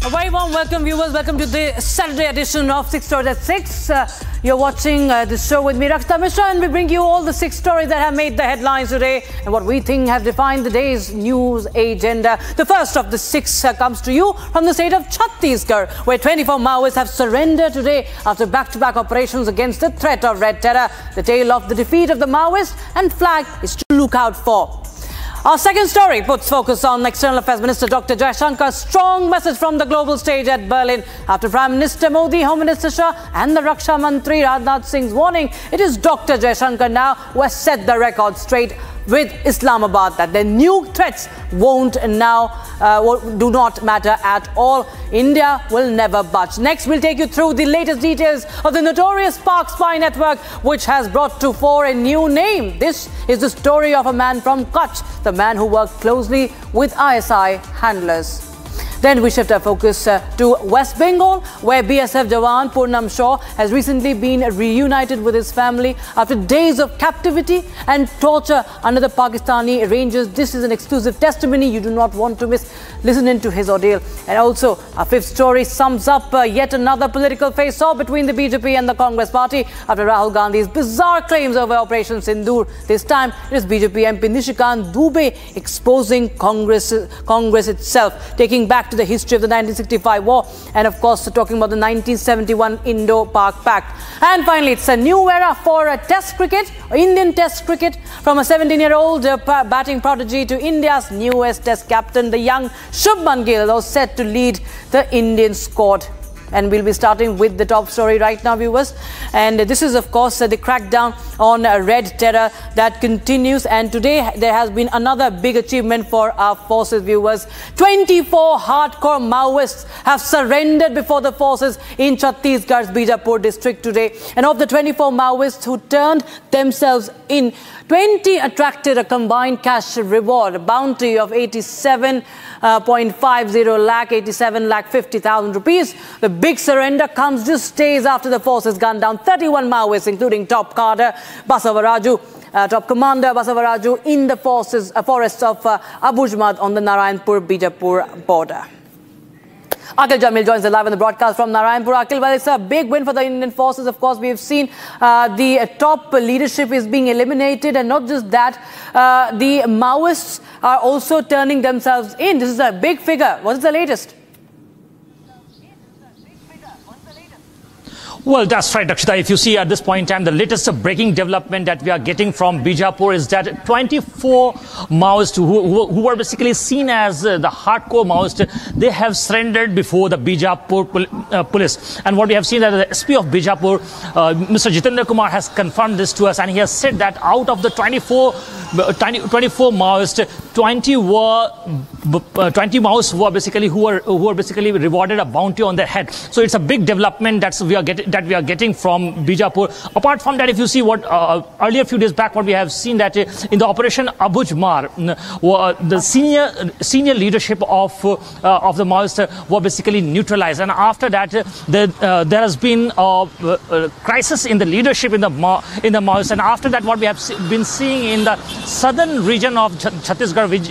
A very warm welcome, viewers. Welcome to the Saturday edition of 6 Stories at 6. You're watching the show with me, Rakshita Mishra, and we bring you all the 6 stories that have made the headlines today and what we think have defined the day's news agenda. The first of the 6 comes to you from the state of Chhattisgarh, where 24 Maoists have surrendered today after back-to-back operations against the threat of red terror. The tale of the defeat of the Maoists and flag is to look out for. Our second story puts focus on External Affairs Minister Dr. Jaishankar's strong message from the global stage at Berlin. After Prime Minister Modi, Home Minister Shah and the Raksha Mantri Rajnath Singh's warning, it is Dr. Jaishankar now who has set the record straight with Islamabad that the new threats do not matter at all. India will never budge. Next, we'll take you through the latest details of the notorious Pak spy network, which has brought to fore a new name. This is the story of a man from Kachchh, the man who worked closely with ISI handlers. Then we shift our focus to West Bengal, where BSF Jawan Purnam Shaw has recently been reunited with his family after days of captivity and torture under the Pakistani ranges. This is an exclusive testimony you do not want to miss. Listen in to his ordeal. And also, our fifth story sums up yet another political face-off between the BJP and the Congress party after Rahul Gandhi's bizarre claims over Operation Sindoor. This time, it is BJP MP Nishikant Dubey exposing Congress itself, taking back to the history of the 1965 war and of course talking about the 1971 Indo-Pak Pact. And finally, it's a new era for Test cricket, Indian Test cricket, from a 17-year-old batting prodigy to India's newest Test captain, the young Shubman Gill, was set to lead the Indian squad. And we'll be starting with the top story right now, viewers. And this is, of course, the crackdown on red terror that continues. And today, there has been another big achievement for our forces, viewers. 24 hardcore Maoists have surrendered before the forces in Chhattisgarh's Bijapur district today. And of the 24 Maoists who turned themselves in, 20 attracted a combined cash reward, a bounty of 87.50 lakh, 87 lakh 50,000 rupees. The big surrender comes just days after the forces gunned down 31 Maoists, including top cadre Basavaraju, top commander Basavaraju, in the forests of Abhujhmad on the Narayanpur-Bijapur border. Akhil Jamil joins us live on the broadcast from Narayanpur. Akhil, well, it's a big win for the Indian forces. Of course, we have seen the top leadership is being eliminated, and not just that, the Maoists are also turning themselves in. This is a big figure. What is the latest? Well, that's right, Rakshita. If you see at this point in time, the latest breaking development that we are getting from Bijapur is that 24 Maoists who were basically seen as the hardcore Maoists, they have surrendered before the Bijapur police. And what we have seen that the SP of Bijapur, Mr. Jitendra Kumar, has confirmed this to us, and he has said that out of the 24 Maoists, 20 Maoists were basically who were basically rewarded a bounty on their head. So it's a big development that we are getting from Bijapur. Apart from that, if you see what earlier few days back, what we have seen that in the Operation Abhujhmad, the senior leadership of the Maoists were basically neutralized, and after that there has been a crisis in the leadership in the Maoists, and after that what we have been seeing in the southern region of Chhattisgarh, which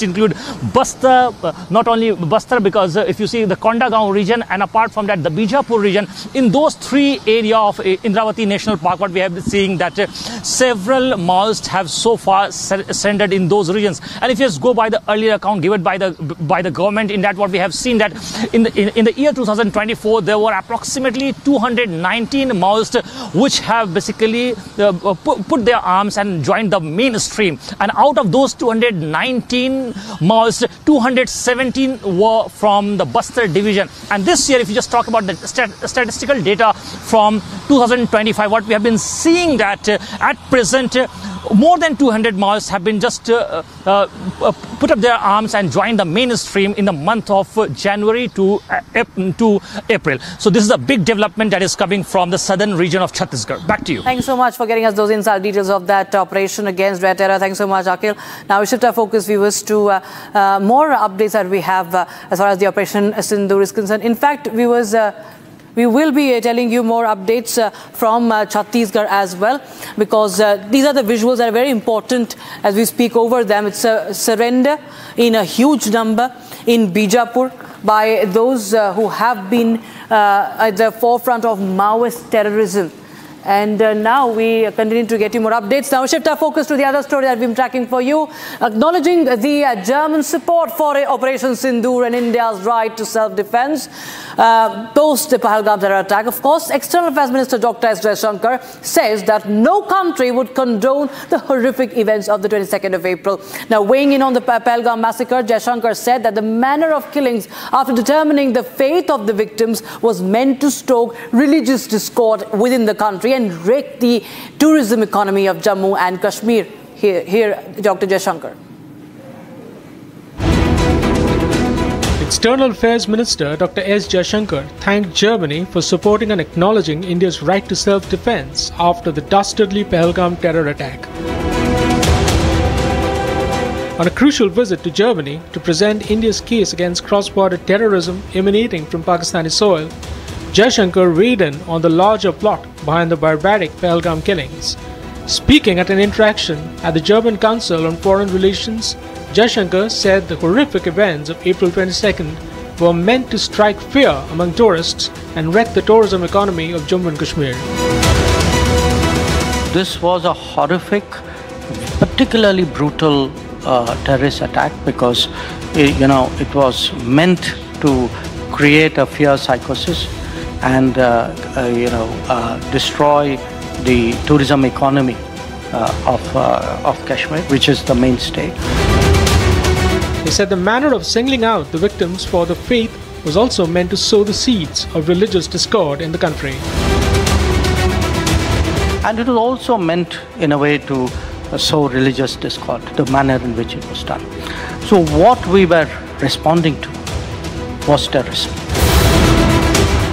include Bastar, not only Bastar, because if you see the Kondagaon region, and apart from that the Bijapur region, in those 3 areas of Indravati National Park, what we have been seeing that several Maoists have so far surrendered in those regions. And if you just go by the earlier account given by the government, in that what we have seen that in the year 2024 there were approximately 219 Maoists which have basically put their arms and joined the mainstream. And out of those 219 Maoists, 217 were from the Bastar division. And this year, if you just talk about the statistical data from 2025, what we have been seeing that at present more than 200 Maoists have been just put up their arms and joined the mainstream in the month of January to April. So this is a big development that is coming from the southern region of Chhattisgarh. Back to you. Thanks so much for getting us those inside details of that operation against red terror. Thanks so much, Akhil. Now we shift our focus, viewers, to more updates that we have as far as the Operation Sindoor is concerned. In fact, viewers, We will be telling you more updates from Chhattisgarh as well, because these are the visuals that are very important as we speak over them. It's a surrender in a huge number in Bijapur by those who have been at the forefront of Maoist terrorism. And now we continue to get you more updates. Now shift our focus to the other story that we've been tracking for you, acknowledging the German support for Operation Sindoor and India's right to self-defense post the Pahalgam terror attack. Of course, External Affairs Minister Dr. S. Jaishankar says that no country would condone the horrific events of the 22nd of April. Now, weighing in on the Pahalgam massacre, Jaishankar said that the manner of killings, after determining the faith of the victims, was meant to stoke religious discord within the country and wreck the tourism economy of Jammu and Kashmir. Here, Dr. Jaishankar. External Affairs Minister Dr. S. Jaishankar thanked Germany for supporting and acknowledging India's right to self-defense after the dastardly Pahalgam terror attack. On a crucial visit to Germany to present India's case against cross-border terrorism emanating from Pakistani soil, Jaishankar weighed in on the larger plot behind the barbaric Pahalgam killings. Speaking at an interaction at the German Council on Foreign Relations, Jaishankar said the horrific events of April 22nd were meant to strike fear among tourists and wreck the tourism economy of Jammu and Kashmir. This was a horrific, particularly brutal terrorist attack because, it was meant to create a fear psychosis and destroy the tourism economy of Kashmir, which is the mainstay. He said the manner of singling out the victims for the faith was also meant to sow the seeds of religious discord in the country. And it was also meant in a way to sow religious discord, the manner in which it was done. So what we were responding to was terrorism.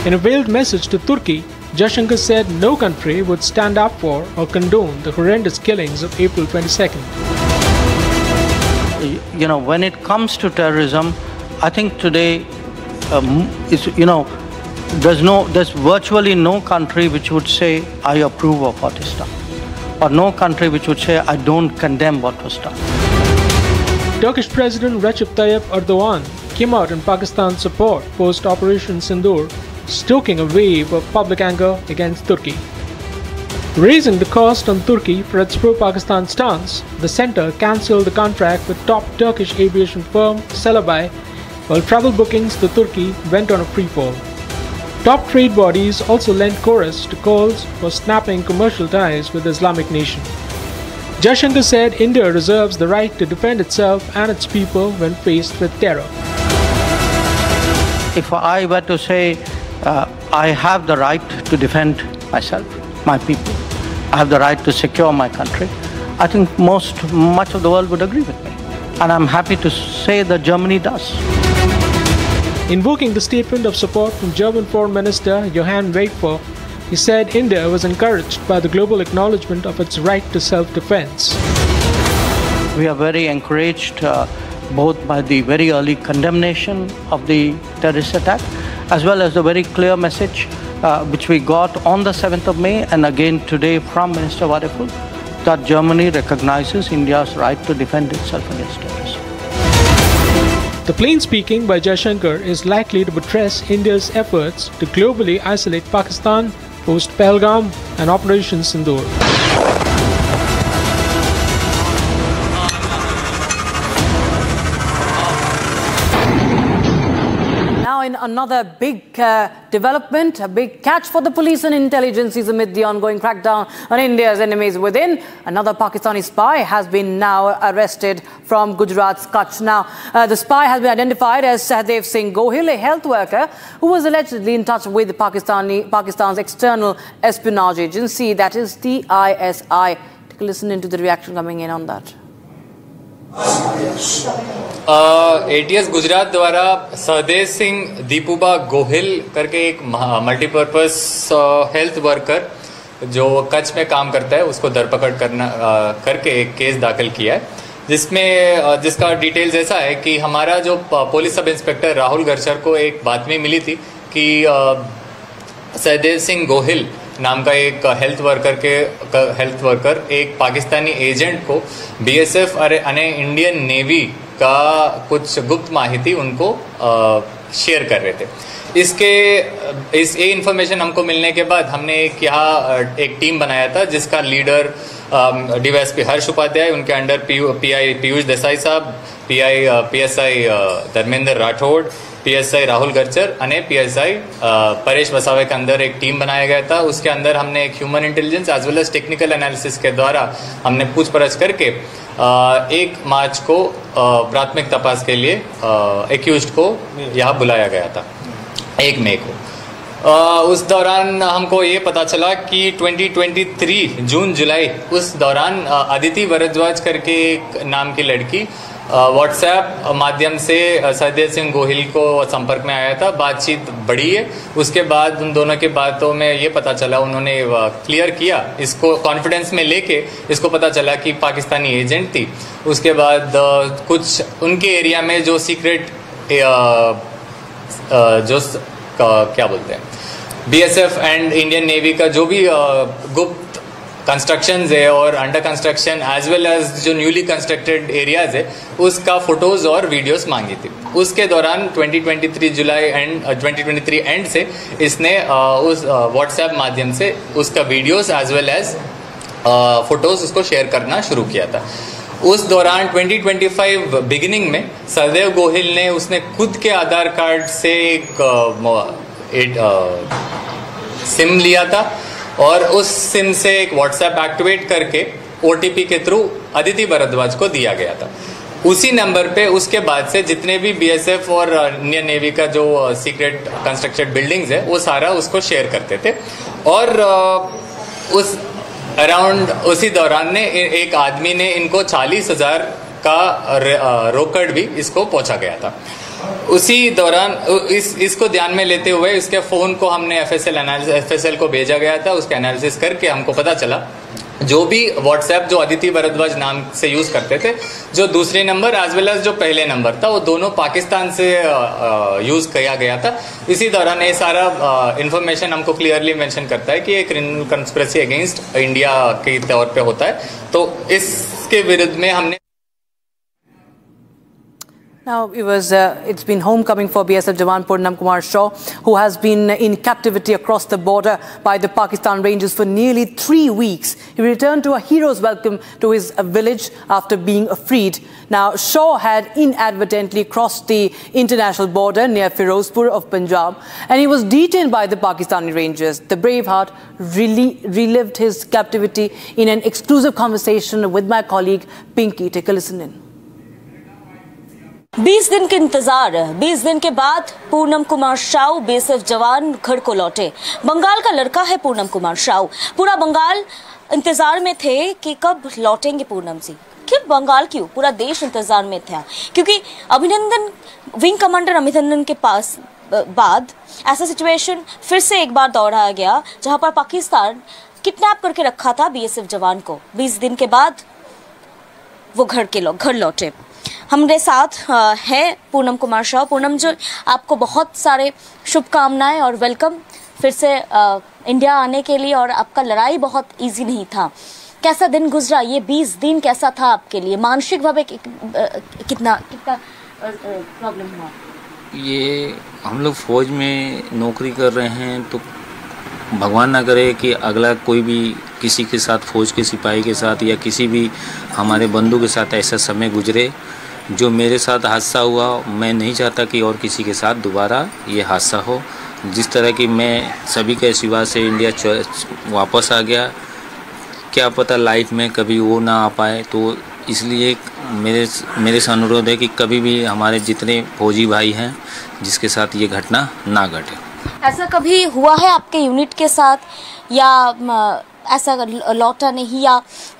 In a veiled message to Turkey, Jaishankar said no country would stand up for or condone the horrendous killings of April 22nd. When it comes to terrorism, I think today, there's virtually no country which would say, I approve of what is done. Or no country which would say, I don't condemn what was done. Turkish President Recep Tayyip Erdogan came out in Pakistan's support post-Operation Sindoor, stoking a wave of public anger against Turkey. Raising the cost on Turkey for its pro-Pakistan stance, the centre cancelled the contract with top Turkish aviation firm Celabi, while travel bookings to Turkey went on a freefall. Top trade bodies also lent chorus to calls for snapping commercial ties with the Islamic nation. Jaishankar said India reserves the right to defend itself and its people when faced with terror. If I were to say, I have the right to defend myself, my people, I have the right to secure my country, I think much of the world would agree with me. And I'm happy to say that Germany does. Invoking the statement of support from German Foreign Minister Johann Weidfer, he said India was encouraged by the global acknowledgement of its right to self-defense. We are very encouraged both by the very early condemnation of the terrorist attack, as well as the very clear message which we got on the 7th of May and again today from Minister Vadeful, that Germany recognizes India's right to defend itself against terrorism. The plain speaking by Jaishankar is likely to buttress India's efforts to globally isolate Pakistan post-Pahalgam and Operation Sindoor. In another big development, a big catch for the police and intelligence amid the ongoing crackdown on India's enemies within. Another Pakistani spy has been now arrested from Gujarat's Kachchh. Now, the spy has been identified as Sahdev Singh Gohil, a health worker who was allegedly in touch with Pakistan's external espionage agency, that is the ISI. Take a listen into the reaction coming in on that. ATS Gujarat द्वारा सहदेव सिंह दीपूबा गोहिल करके एक multipurpose health worker जो कच्छ में काम करता है उसको धरपकड़ करके एक केस दाखिल किया है, जिसका डिटेल्स ऐसा है कि हमारा जो पुलिस सब इंस्पेक्टर राहुल गर्चर को एक बातमी मिली थी कि सहदेव सिंह गोहिल नाम का एक हेल्थ वर्कर एक पाकिस्तानी एजेंट को BSF अने इंडियन नेवी का कुछ गुप्त माहिती उनको शेयर कर रहे थे। ये इन्फॉर्मेशन हमको मिलने के बाद हमने एक टीम बनाया था जिसका लीडर DYSP हर्ष उपाध्याय, उनके अंडर PI पीयूष देसाई साहब, PSI धर्मेंद्र राठौड़, PSI राहुल गर्चर अने PSI परेश वसावे के अंदर एक टीम बनाया गया था। उसके अंदर हमने एक human intelligence as well as technical analysis के द्वारा हमने पूछपरछ करके 1 मार्च को प्राथमिक तपास के लिए एक्यूज्ड को यहाँ बुलाया गया था 1 मई को। उस दौरान हमको ये पता चला कि 2023 जून जुलाई उस दौरान अदिति भारद्वाज करके एक नाम की लड़की व्हाट्सएप माध्यम से सहदेव सिंह गोहिल को संपर्क में आया था। बातचीत बढ़ी है। उसके बाद उन दोनों की बातों में ये पता चला, उन्होंने क्लियर किया, इसको कॉन्फिडेंस में लेके इसको पता चला कि पाकिस्तानी एजेंट थी। उसके बाद कुछ उनके एरिया में जो सीक्रेट क्या बोलते हैं BSF एंड इंडियन नेवी का जो भी गुप्त कंस्ट्रक्शंस है और under construction as well as जो न्यूली कंस्ट्रक्टेड एरियाज है उसका फोटोज और वीडियोस मांगी थी। उसके दौरान 2023 एंड से इसने उस व्हाट्सएप माध्यम से उसका videos as well as photos उसको शेयर करना शुरू किया था। उस दौरान 2025 बिगिनिंग में सहदेव गोहिल ने उसने खुद के आधार कार्ड से एक सिम लिया था और उस सिम से एक व्हाट्सएप एक्टिवेट करके OTP के थ्रू अदिति भारद्वाज को दिया गया था। उसी नंबर पे उसके बाद से जितने भी BSF और इंडियन नेवी का जो सीक्रेट कंस्ट्रक्टेड बिल्डिंग्स है वो सारा उसको शेयर करते थे। और उस अराउंड उसी दौरान ने एक आदमी ने इनको 40,000 का रोकड़ भी इसको पहुंचा गया था। उसी दौरान इसको ध्यान में लेते हुए इसके फोन को हमने FSL को भेजा गया था। उसका एनालिसिस करके हमको पता चला जो भी व्हाट्सएप जो अदिति भारद्वाज नाम से यूज करते थे, जो दूसरे नंबर एज वेल एज जो पहले नंबर था वो दोनों पाकिस्तान से यूज किया गया था। इसी दौरान ये सारा इंफॉर्मेशन हमको क्लियरली मेंशन करता है कि एक क्रिमिनल कंस्पिरेसी अगेंस्ट इंडिया के तौर पे होता है। तो इसके विरुद्ध में हमने Now, it's been homecoming for BSF Jawan Poonam Kumar Shaw, who has been in captivity across the border by the Pakistan Rangers for nearly 3 weeks. He returned to a hero's welcome to his village after being freed. Now, Shaw had inadvertently crossed the international border near Firozpur of Punjab, and he was detained by the Pakistani Rangers. The Braveheart relived his captivity in an exclusive conversation with my colleague Pinky. Take a listen in. 20 दिन के इंतजार, 20 दिन के बाद Poonam Kumar Shah BSF जवान घर को लौटे। बंगाल का लड़का है पूनम कुमार शाह। पूरा बंगाल इंतजार में थे कि कब लौटेंगे पूनम जी। क्यों बंगाल, क्यों पूरा देश इंतजार में था, क्योंकि विंग कमांडर अभिनंदन के पास बाद ऐसा सिचुएशन फिर से एक बार दोहराया गया जहां पर पाकिस्तान किडनैप करके रखा था BSF जवान को। 20 दिन के बाद वो घर लौटे। हमारे साथ है पूनम कुमार शाह। पूनम जी, आपको बहुत सारे शुभकामनाएं और वेलकम फिर से इंडिया आने के लिए। और आपका लड़ाई बहुत इजी नहीं था, कैसा दिन गुजरा ये 20 दिन, कैसा था आपके लिए मानसिक भावे? कितना प्रॉब्लम हुआ? ये हम लोग फौज में नौकरी कर रहे हैं तो भगवान ना करे कि अगला कोई भी किसी के साथ, फौज के सिपाही के साथ या किसी भी हमारे बंधु के साथ ऐसा समय गुजरे जो मेरे साथ हादसा हुआ। मैं नहीं चाहता कि और किसी के साथ दोबारा ये हादसा हो। जिस तरह की मैं सभी के आशीर्वाद से इंडिया वापस आ गया, क्या पता लाइफ में कभी वो ना आ पाए। तो इसलिए मेरे से अनुरोध है कि कभी भी हमारे जितने फौजी भाई हैं जिसके साथ ये घटना ना घटे। ऐसा कभी हुआ है आपके यूनिट के साथ, या ऐसा लौटा नहीं,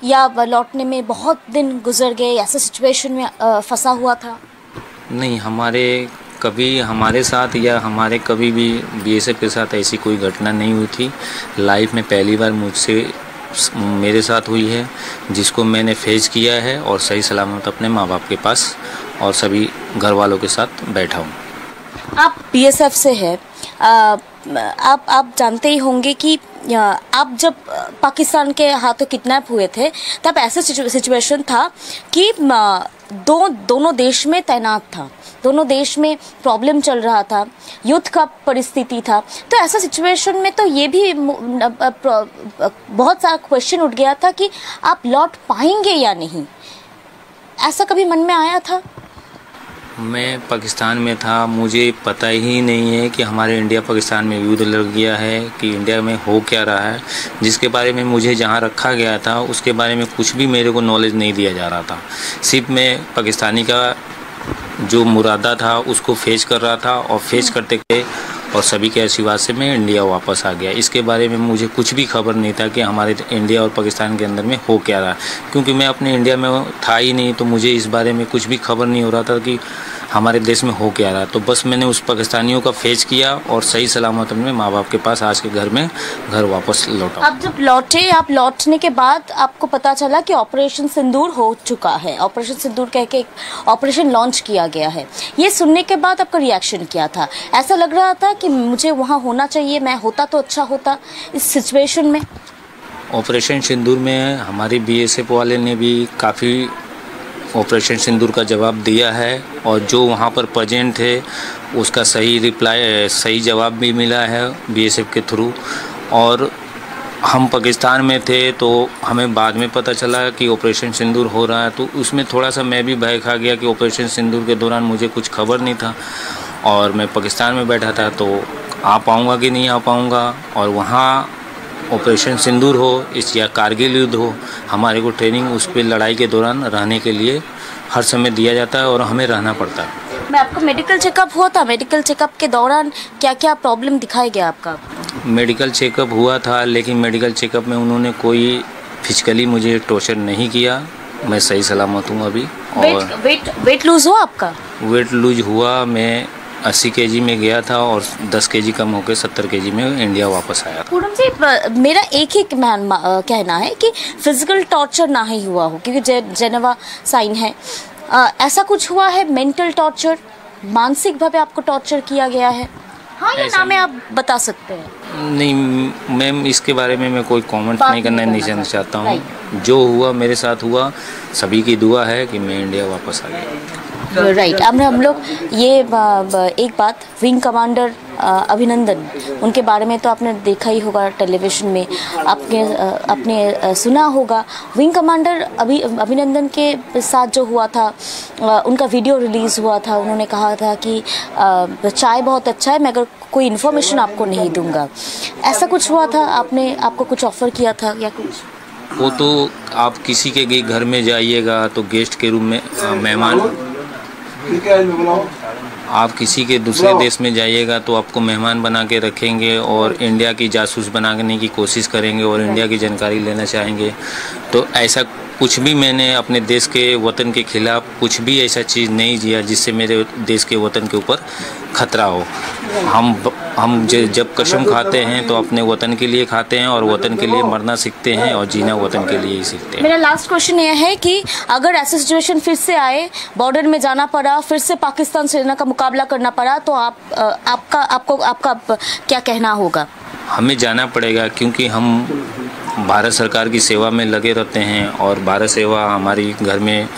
या लौटने में बहुत दिन गुजर गए, ऐसा सिचुएशन में फंसा हुआ था? नहीं, हमारे साथ या हमारे कभी भी BSF के साथ ऐसी कोई घटना नहीं हुई थी। लाइफ में पहली बार मेरे साथ हुई है, जिसको मैंने फेस किया है और सही सलामत अपने माँ बाप के पास और सभी घर वालों के साथ बैठा हूँ। आप BSF से है, आप जानते ही होंगे कि आप जब पाकिस्तान के हाथों किडनैप हुए थे तब ऐसा सिचुएशन था कि दोनों देश में तैनात था, दोनों देश में प्रॉब्लम चल रहा था, युद्ध का परिस्थिति था। तो ऐसा सिचुएशन में तो ये भी बहुत सारा क्वेश्चन उठ गया था कि आप लौट पाएंगे या नहीं। ऐसा कभी मन में आया था? मैं पाकिस्तान में था, मुझे पता ही नहीं है कि हमारे इंडिया पाकिस्तान में युद्ध लड़ गया है, कि इंडिया में हो क्या रहा है। जिसके बारे में मुझे जहाँ रखा गया था उसके बारे में कुछ भी मेरे को नॉलेज नहीं दिया जा रहा था। सिर्फ मैं पाकिस्तानी का जो मुरादा था उसको फेस कर रहा था और फेस करते गए और सभी के आशीर्वाद से मैं इंडिया वापस आ गया। इसके बारे में मुझे कुछ भी खबर नहीं था कि हमारे इंडिया और पाकिस्तान के अंदर में हो क्या रहा है, क्योंकि मैं अपने इंडिया में था ही नहीं, तो मुझे इस बारे में कुछ भी खबर नहीं हो रहा था कि हमारे देश में हो क्या रहा है। तो बस मैंने उस पाकिस्तानियों का फेस किया और सही सलामत में माँ बाप के पास आज के घर में घर वापस लौटा। आप जब लौटे, आप लौटने के बाद आपको पता चला कि ऑपरेशन सिंदूर हो चुका है, ऑपरेशन सिंदूर कह के एक ऑपरेशन लॉन्च किया गया है। ये सुनने के बाद आपका रिएक्शन क्या था? ऐसा लग रहा था कि मुझे वहाँ होना चाहिए, मैं होता तो अच्छा होता इस सिचुएशन में? ऑपरेशन सिंदूर में हमारे BSF वाले ने भी काफ़ी ऑपरेशन सिंदूर का जवाब दिया है और जो वहाँ पर प्रेजेंट थे उसका सही रिप्लाई, सही जवाब भी मिला है BSF के थ्रू। और हम पाकिस्तान में थे तो हमें बाद में पता चला कि ऑपरेशन सिंदूर हो रहा है, तो उसमें थोड़ा सा मैं भी भय खा गया कि ऑपरेशन सिंदूर के दौरान मुझे कुछ खबर नहीं था और मैं पाकिस्तान में बैठा था, तो आ पाऊँगा कि नहीं आ पाऊँगा। और वहाँ ऑपरेशन सिंदूर हो इस या कारगिल युद्ध हो, हमारे को ट्रेनिंग उस पर लड़ाई के दौरान रहने के लिए हर समय दिया जाता है और हमें रहना पड़ता है। मैं आपका मेडिकल चेकअप हुआ था, मेडिकल चेकअप के दौरान क्या क्या प्रॉब्लम दिखाई गया आपका? मेडिकल चेकअप हुआ था, लेकिन मेडिकल चेकअप में उन्होंने कोई फिजिकली मुझे टॉर्चर नहीं किया, मैं सही सलामत हूँ अभी। और वेट लूज हुआ आपका? वेट लूज हुआ, मैं 80 kg में गया था और 10 kg कम होकर 70 kg में इंडिया वापस आया। पूनम जी, मेरा एक ही कहना है कि फिजिकल टॉर्चर ना ही हुआ हो, क्योंकि जेनेवा साइन है। ऐसा कुछ हुआ है? मेंटल टॉर्चर, मानसिक भावे आपको टॉर्चर किया गया है? हाँ या ना में आप बता सकते हैं? नहीं मैम, इसके बारे में मैं कोई कमेंट नहीं करना चाहता हूँ। जो हुआ मेरे साथ हुआ, सभी की दुआ है कि मैं इंडिया वापस आ गया। राइट। हम लोग ये एक बात, विंग कमांडर अभिनंदन, उनके बारे में तो आपने देखा ही होगा टेलीविज़न में, आपने सुना होगा। विंग कमांडर अभिनंदन के साथ जो हुआ था, उनका वीडियो रिलीज़ हुआ था। उन्होंने कहा था कि चाय बहुत अच्छा है, मैं अगर कोई इन्फॉर्मेशन आपको नहीं दूंगा। ऐसा कुछ हुआ था? आपको कुछ ऑफ़र किया था या कुछ? वो तो आप किसी के घर में जाइएगा तो गेस्ट के रूम में मेहमान, आप किसी के दूसरे देश में जाइएगा तो आपको मेहमान बना के रखेंगे और इंडिया की जासूस बनाने की कोशिश करेंगे और इंडिया की जानकारी लेना चाहेंगे। तो ऐसा कुछ भी मैंने अपने देश के वतन के खिलाफ कुछ भी ऐसा चीज़ नहीं किया जिससे मेरे देश के वतन के ऊपर खतरा हो। हम जब कसम खाते हैं तो अपने वतन के लिए खाते हैं और वतन के लिए मरना सीखते हैं और जीना वतन के लिए ही सीखते हैं। मेरा लास्ट क्वेश्चन यह है कि अगर ऐसा सिचुएशन फिर से आए, बॉर्डर में जाना पड़ा, फिर से पाकिस्तान सेना का मुकाबला करना पड़ा, तो आपका क्या कहना होगा? हमें जाना पड़ेगा, क्योंकि हम भारत सरकार की सेवा में लगे रहते हैं और भारत सेवा हमारी घर में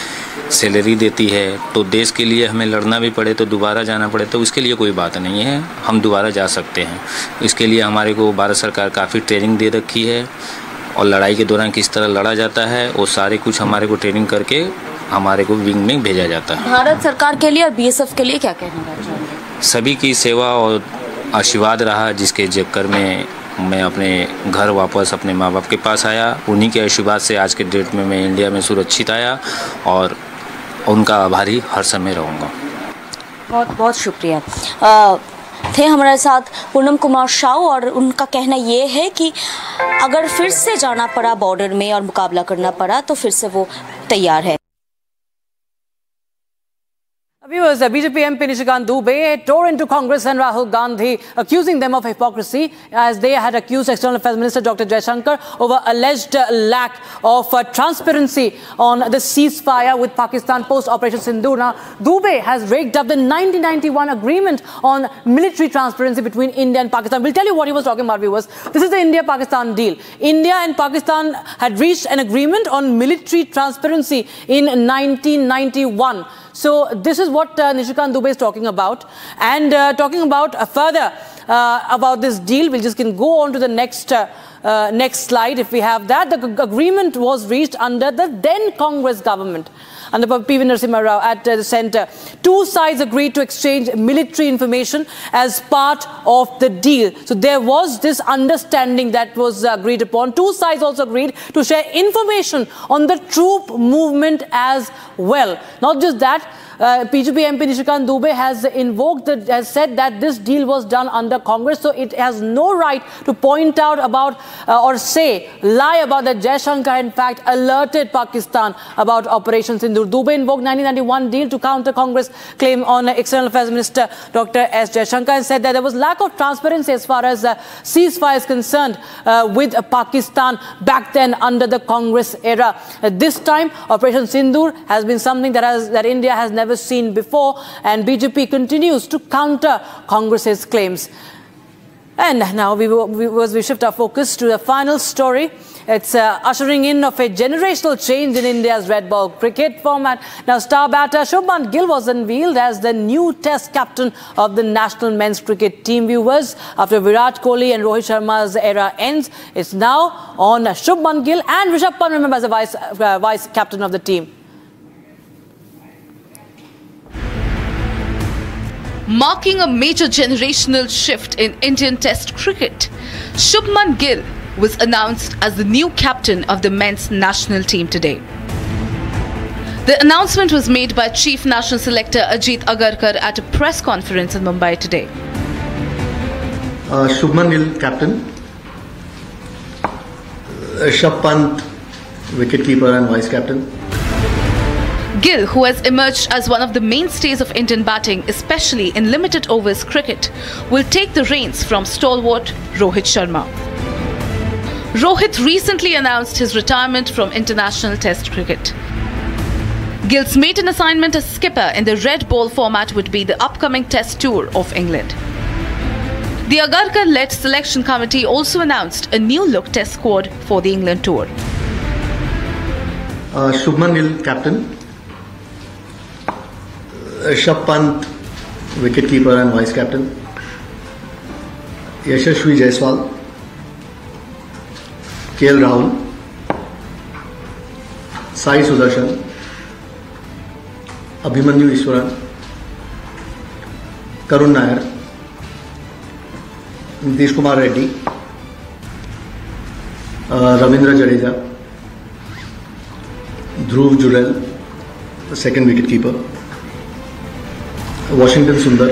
सैलरी देती है। तो देश के लिए हमें लड़ना भी पड़े तो दोबारा जाना पड़े तो उसके लिए कोई बात नहीं है, हम दोबारा जा सकते हैं। इसके लिए हमारे को भारत सरकार काफ़ी ट्रेनिंग दे रखी है और लड़ाई के दौरान किस तरह लड़ा जाता है वो सारे कुछ हमारे को ट्रेनिंग करके हमारे को विंग में भेजा जाता है। भारत सरकार के लिए और BSF के लिए क्या कहना चाहेंगे? सभी की सेवा और आशीर्वाद रहा, जिसके चक्कर में मैं अपने घर वापस अपने माँ बाप के पास आया। उन्हीं के आशीर्वाद से आज के डेट में मैं इंडिया में सुरक्षित आया और उनका आभारी हर समय रहूँगा। बहुत बहुत शुक्रिया। थे हमारे साथ पूनम कुमार साहू और उनका कहना ये है कि अगर फिर से जाना पड़ा बॉर्डर में और मुकाबला करना पड़ा तो फिर से वो तैयार है। Viewers, BJP MP Nishikant Dubey tore into Congress and Rahul Gandhi, accusing them of hypocrisy as they had accused External Affairs Minister Dr. Jaishankar over alleged lack of transparency on the ceasefire with Pakistan post-Operation Sindoor. Now, Dubey has raked up the 1991 agreement on military transparency between India and Pakistan. We'll tell you what he was talking about, viewers. This is the India-Pakistan deal. India and Pakistan had reached an agreement on military transparency in 1991. So this is what Nishikant Dubey is talking about, and talking about further about this deal. We'll just go on to the next slide if we have that. The agreement was reached under the then Congress government, under P.V. Narasimha Rao at the centre. Two sides agreed to exchange military information as part of the deal. So there was this understanding that was agreed upon. Two sides also agreed to share information on the troop movement as well. Not just that, BJP MP Nishikant Dubey has said that this deal was done under Congress, so it has no right to point out about or lie about that Jaishankar in fact alerted Pakistan about Operation Sindoor. Dubey invoked 1991 deal to counter Congress claim on External Affairs Minister Dr. S. Jaishankar and said that there was lack of transparency as far as ceasefire is concerned with Pakistan back then under the Congress era. This time, Operation Sindoor has been something that India has never seen before, and BJP continues to counter Congress's claims. And now we shift our focus to the final story. It's ushering in of a generational change in India's red ball cricket format. Now, star batter Shubman Gill was unveiled as the new Test captain of the national men's cricket team. Viewers, after Virat Kohli and Rohit Sharma's era ends, it's now on Shubman Gill and Rishabh Pant, remember, as a vice captain of the team. Marking a major generational shift in Indian Test cricket, Shubman Gill was announced as the new captain of the men's national team today. The announcement was made by Chief National Selector Ajit Agarkar at a press conference in Mumbai today. Shubman Gill, captain. Rishabh Pant, wicketkeeper and vice captain. Gill, who has emerged as one of the mainstays of Indian batting, especially in limited overs cricket, will take the reins from stalwart Rohit Sharma. Rohit recently announced his retirement from international Test cricket. Gill's maiden assignment as skipper in the red ball format would be the upcoming Test tour of England. The Agarkar-led selection committee also announced a new-look Test squad for the England tour. Shubman Gill, captain. Rishabh Pant, wicketkeeper and vice captain. Yashasvi Jaiswal, KL Rahul, Sai Sudarshan, Abhimanyu Ishwaran, Karun Nair, Nitish Kumar Reddy, Ravindra Jadeja, Dhruv Jurel, the second wicketkeeper. Washington Sundar,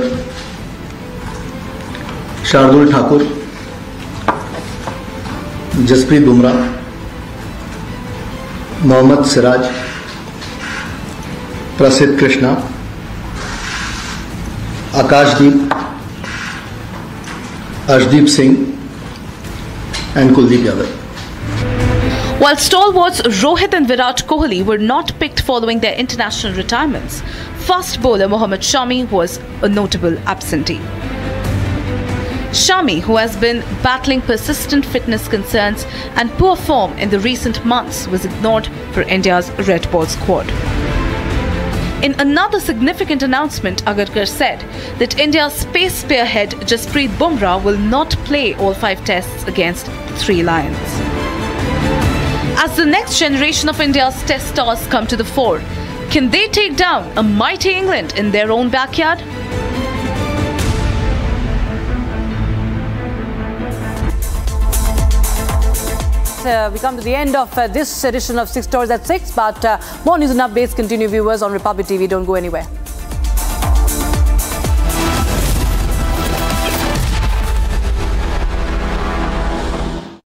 Shardul Thakur, Jasprit Bumrah, Mohammad Siraj, Prasidh Krishna, Akashdeep, Arshdeep Singh and Kuldeep Yadav. While stalwarts Rohit and Virat Kohli were not picked following their international retirements, fast bowler Mohammad Shami was a notable absentee. Shami, who has been battling persistent fitness concerns and poor form in the recent months, was ignored for India's red ball squad. In another significant announcement, Agarkar said that India's pace spearhead Jasprit Bumrah will not play all 5 tests against the Three Lions. As the next generation of India's Test stars come to the fore, can they take down a mighty England in their own backyard? We come to the end of this edition of 6 Stories at 6, but more news and updates continue, viewers, on Republic TV. Don't go anywhere.